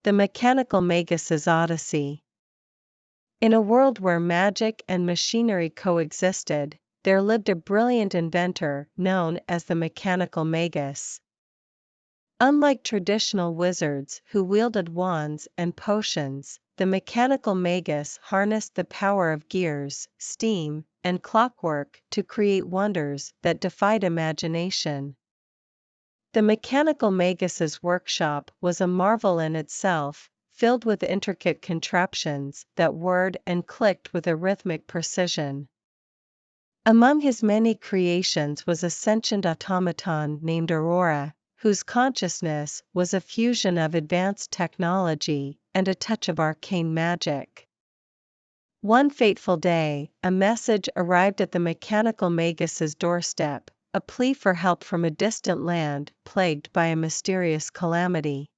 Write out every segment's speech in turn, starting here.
The Mechanical Magus's Odyssey. In a world where magic and machinery coexisted, there lived a brilliant inventor known as the Mechanical Magus. Unlike traditional wizards who wielded wands and potions, the Mechanical Magus harnessed the power of gears, steam, and clockwork to create wonders that defied imagination. The Mechanical Magus's workshop was a marvel in itself, filled with intricate contraptions that whirred and clicked with a rhythmic precision. Among his many creations was a sentient automaton named Aurora, whose consciousness was a fusion of advanced technology and a touch of arcane magic. One fateful day, a message arrived at the Mechanical Magus's doorstep, a plea for help from a distant land plagued by a mysterious calamity.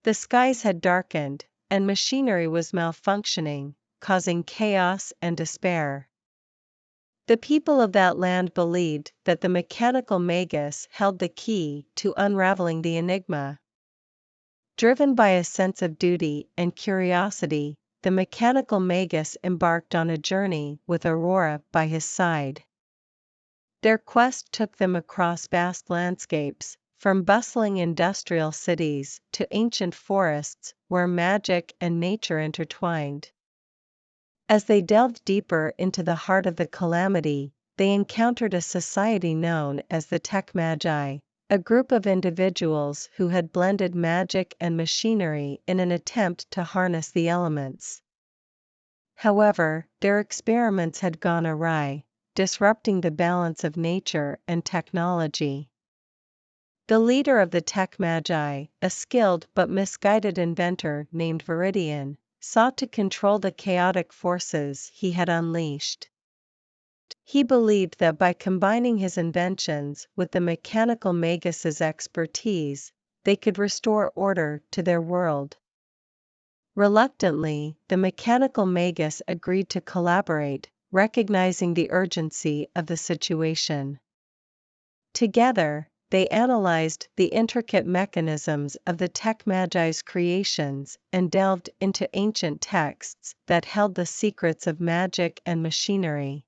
The skies had darkened, and machinery was malfunctioning, causing chaos and despair. The people of that land believed that the Mechanical Magus held the key to unraveling the enigma. Driven by a sense of duty and curiosity, the Mechanical Magus embarked on a journey with Aurora by his side. Their quest took them across vast landscapes, from bustling industrial cities to ancient forests where magic and nature intertwined. As they delved deeper into the heart of the calamity, they encountered a society known as the Tech Magi, a group of individuals who had blended magic and machinery in an attempt to harness the elements. However, their experiments had gone awry, disrupting the balance of nature and technology. The leader of the Tech Magi, a skilled but misguided inventor named Viridian, sought to control the chaotic forces he had unleashed. He believed that by combining his inventions with the Mechanical Magus's expertise, they could restore order to their world. Reluctantly, the Mechanical Magus agreed to collaborate, recognizing the urgency of the situation. Together, they analyzed the intricate mechanisms of the Tech Magi's creations and delved into ancient texts that held the secrets of magic and machinery.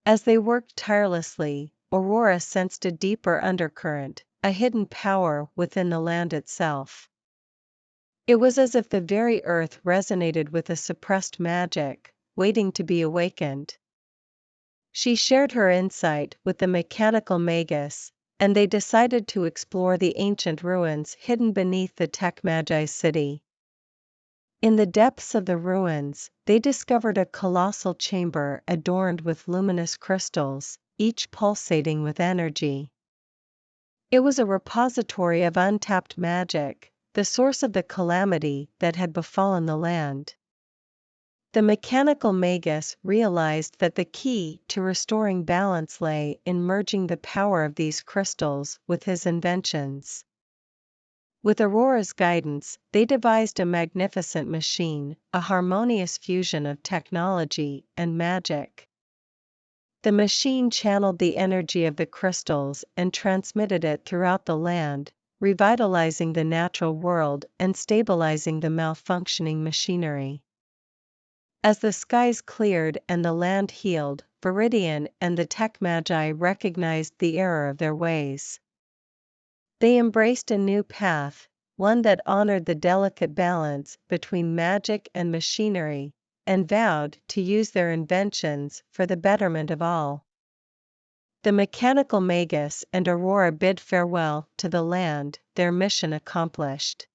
As they worked tirelessly, Aurora sensed a deeper undercurrent, a hidden power within the land itself. It was as if the very earth resonated with a suppressed magic, waiting to be awakened. She shared her insight with the Mechanical Magus, and they decided to explore the ancient ruins hidden beneath the Tech Magi's city. In the depths of the ruins, they discovered a colossal chamber adorned with luminous crystals, each pulsating with energy. It was a repository of untapped magic, the source of the calamity that had befallen the land. The Mechanical Magus realized that the key to restoring balance lay in merging the power of these crystals with his inventions. With Aurora's guidance, they devised a magnificent machine, a harmonious fusion of technology and magic. The machine channeled the energy of the crystals and transmitted it throughout the land, revitalizing the natural world and stabilizing the malfunctioning machinery. As the skies cleared and the land healed, Viridian and the Tech Magi recognized the error of their ways. They embraced a new path, one that honored the delicate balance between magic and machinery, and vowed to use their inventions for the betterment of all. The Mechanical Magus and Aurora bid farewell to the land, their mission accomplished.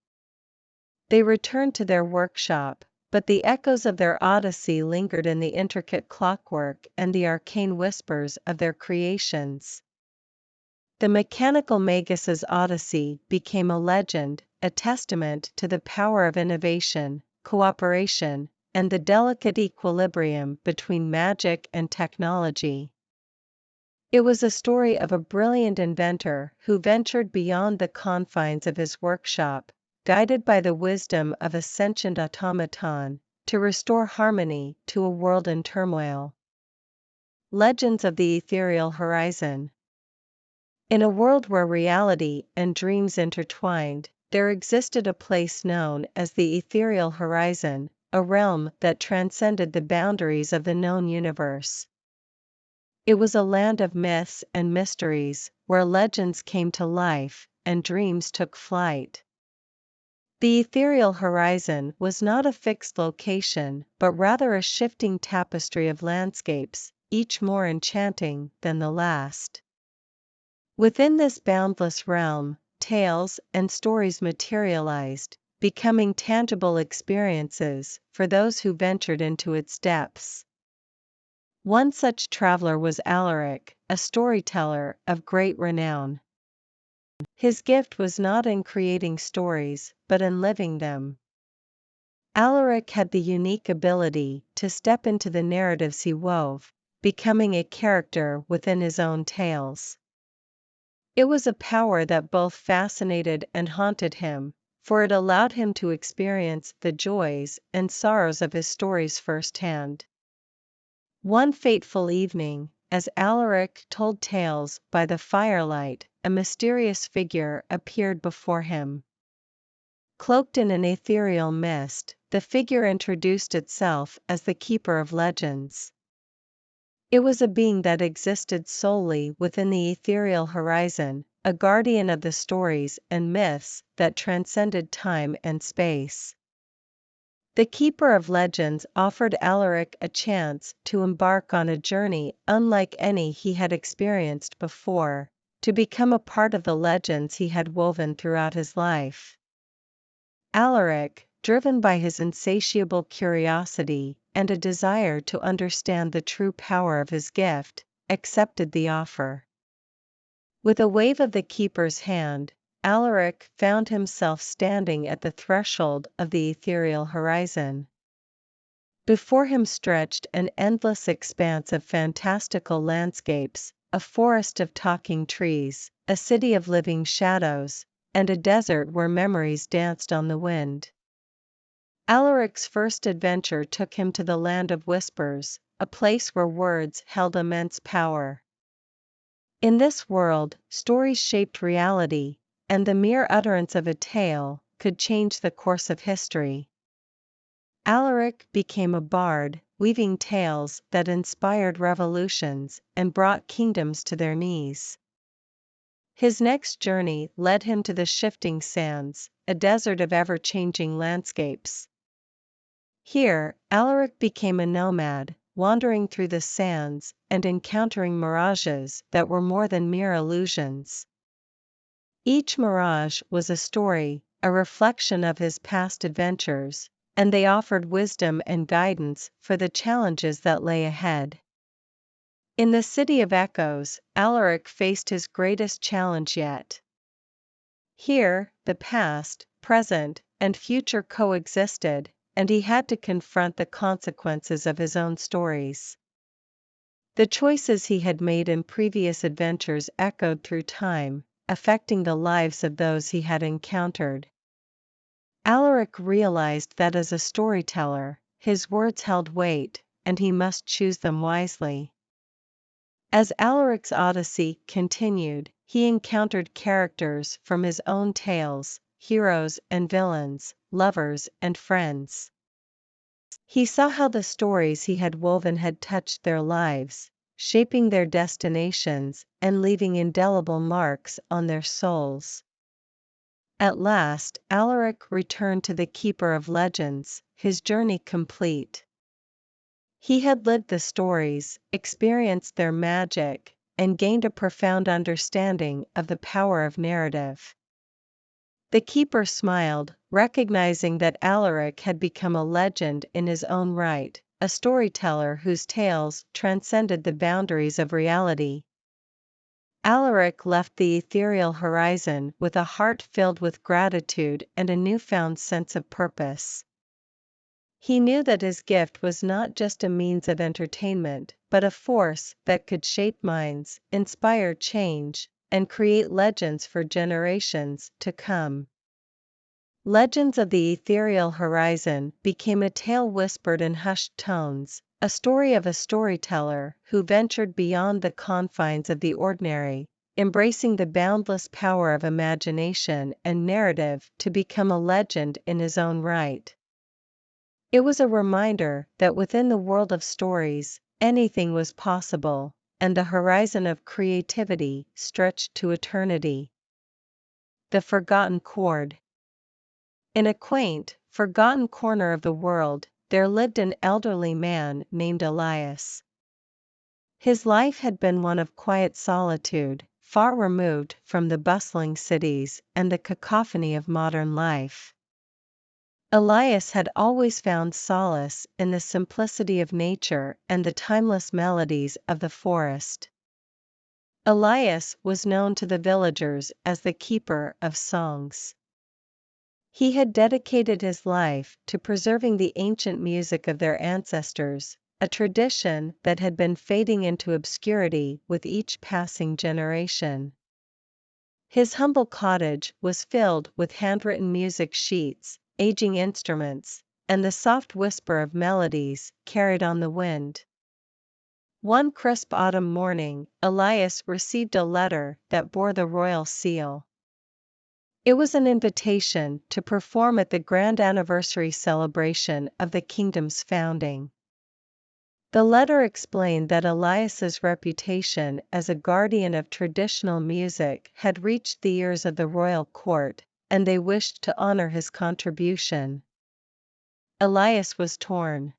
They returned to their workshop, but the echoes of their odyssey lingered in the intricate clockwork and the arcane whispers of their creations. The Mechanical Magus's Odyssey became a legend, a testament to the power of innovation, cooperation, and the delicate equilibrium between magic and technology. It was a story of a brilliant inventor who ventured beyond the confines of his workshop, guided by the wisdom of a sentient automaton, to restore harmony to a world in turmoil. Legends of the Ethereal Horizon. In a world where reality and dreams intertwined, there existed a place known as the ethereal horizon, a realm that transcended the boundaries of the known universe. It was a land of myths and mysteries, where legends came to life, and dreams took flight. The ethereal horizon was not a fixed location, but rather a shifting tapestry of landscapes, each more enchanting than the last. Within this boundless realm, tales and stories materialized, becoming tangible experiences for those who ventured into its depths. One such traveler was Alaric, a storyteller of great renown. His gift was not in creating stories, but in living them. Alaric had the unique ability to step into the narratives he wove, becoming a character within his own tales. It was a power that both fascinated and haunted him, for it allowed him to experience the joys and sorrows of his stories firsthand. One fateful evening, as Alaric told tales by the firelight, a mysterious figure appeared before him. Cloaked in an ethereal mist, the figure introduced itself as the keeper of legends. It was a being that existed solely within the ethereal horizon, a guardian of the stories and myths that transcended time and space. The keeper of legends offered Alaric a chance to embark on a journey unlike any he had experienced before, to become a part of the legends he had woven throughout his life. Alaric, driven by his insatiable curiosity and a desire to understand the true power of his gift, accepted the offer. With a wave of the keeper's hand, Alaric found himself standing at the threshold of the ethereal horizon. Before him stretched an endless expanse of fantastical landscapes, a forest of talking trees, a city of living shadows, and a desert where memories danced on the wind. Alaric's first adventure took him to the land of whispers, a place where words held immense power. In this world, stories shaped reality, and the mere utterance of a tale could change the course of history. Alaric became a bard, weaving tales that inspired revolutions and brought kingdoms to their knees. His next journey led him to the shifting sands, a desert of ever-changing landscapes. Here, Alaric became a nomad, wandering through the sands and encountering mirages that were more than mere illusions. Each mirage was a story, a reflection of his past adventures, and they offered wisdom and guidance for the challenges that lay ahead. In the City of Echoes, Alaric faced his greatest challenge yet. Here, the past, present, and future coexisted, and he had to confront the consequences of his own stories. The choices he had made in previous adventures echoed through time, affecting the lives of those he had encountered. Alaric realized that as a storyteller, his words held weight, and he must choose them wisely. As Alaric's odyssey continued, he encountered characters from his own tales, heroes and villains, lovers and friends. He saw how the stories he had woven had touched their lives, shaping their destinations and leaving indelible marks on their souls. At last, Alaric returned to the Keeper of Legends, his journey complete. He had lived the stories, experienced their magic, and gained a profound understanding of the power of narrative. The keeper smiled, recognizing that Alaric had become a legend in his own right, a storyteller whose tales transcended the boundaries of reality. Alaric left the ethereal horizon with a heart filled with gratitude and a newfound sense of purpose. He knew that his gift was not just a means of entertainment, but a force that could shape minds, inspire change, and create legends for generations to come. Legends of the Ethereal Horizon became a tale whispered in hushed tones, a story of a storyteller who ventured beyond the confines of the ordinary, embracing the boundless power of imagination and narrative to become a legend in his own right. It was a reminder that within the world of stories, anything was possible, and the horizon of creativity stretched to eternity. The Forgotten Chord. In a quaint, forgotten corner of the world, there lived an elderly man named Elias. His life had been one of quiet solitude, far removed from the bustling cities and the cacophony of modern life. Elias had always found solace in the simplicity of nature and the timeless melodies of the forest. Elias was known to the villagers as the keeper of songs. He had dedicated his life to preserving the ancient music of their ancestors, a tradition that had been fading into obscurity with each passing generation. His humble cottage was filled with handwritten music sheets, aging instruments, and the soft whisper of melodies carried on the wind. One crisp autumn morning, Elias received a letter that bore the royal seal. It was an invitation to perform at the grand anniversary celebration of the kingdom's founding. The letter explained that Elias's reputation as a guardian of traditional music had reached the ears of the royal court, and they wished to honor his contribution. Elias was torn.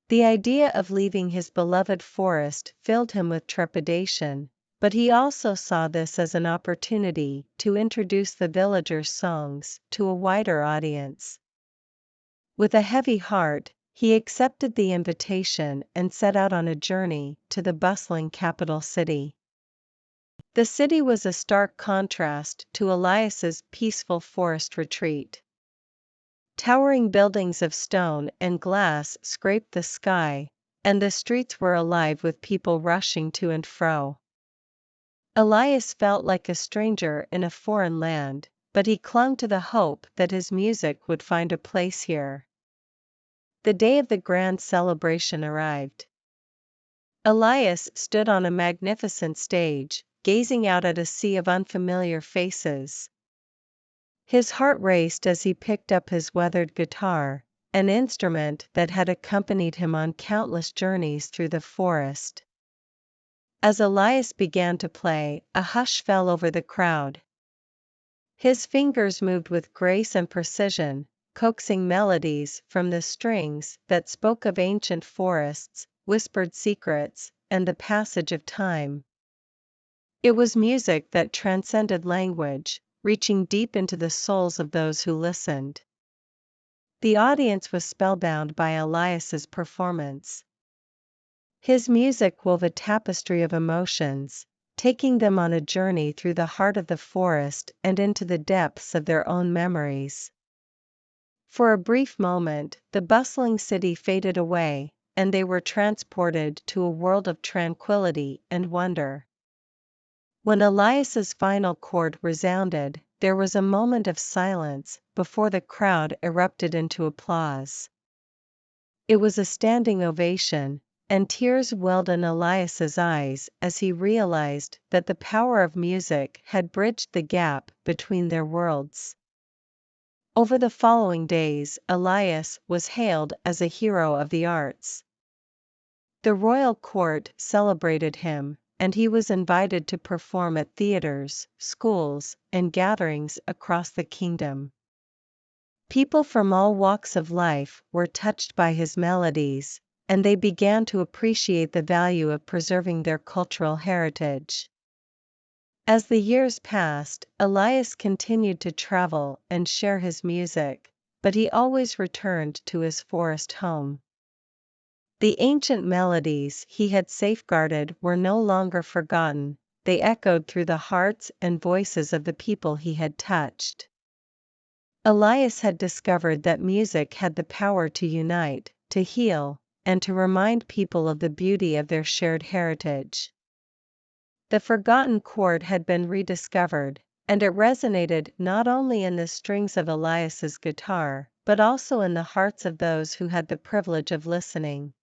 The idea of leaving his beloved forest filled him with trepidation, but he also saw this as an opportunity to introduce the villagers' songs to a wider audience. With a heavy heart, he accepted the invitation and set out on a journey to the bustling capital city. The city was a stark contrast to Elias's peaceful forest retreat. Towering buildings of stone and glass scraped the sky, and the streets were alive with people rushing to and fro. Elias felt like a stranger in a foreign land, but he clung to the hope that his music would find a place here. The day of the grand celebration arrived. Elias stood on a magnificent stage, gazing out at a sea of unfamiliar faces. His heart raced as he picked up his weathered guitar, an instrument that had accompanied him on countless journeys through the forest. As Elias began to play, a hush fell over the crowd. His fingers moved with grace and precision, coaxing melodies from the strings that spoke of ancient forests, whispered secrets, and the passage of time. It was music that transcended language, reaching deep into the souls of those who listened. The audience was spellbound by Elias's performance. His music wove a tapestry of emotions, taking them on a journey through the heart of the forest and into the depths of their own memories. For a brief moment, the bustling city faded away, and they were transported to a world of tranquility and wonder. When Elias's final chord resounded, there was a moment of silence before the crowd erupted into applause. It was a standing ovation, and tears welled in Elias's eyes as he realized that the power of music had bridged the gap between their worlds. Over the following days, Elias was hailed as a hero of the arts. The royal court celebrated him, and he was invited to perform at theaters, schools, and gatherings across the kingdom. People from all walks of life were touched by his melodies, and they began to appreciate the value of preserving their cultural heritage. As the years passed, Elias continued to travel and share his music, but he always returned to his forest home. The ancient melodies he had safeguarded were no longer forgotten, they echoed through the hearts and voices of the people he had touched. Elias had discovered that music had the power to unite, to heal, and to remind people of the beauty of their shared heritage. The forgotten chord had been rediscovered, and it resonated not only in the strings of Elias's guitar, but also in the hearts of those who had the privilege of listening.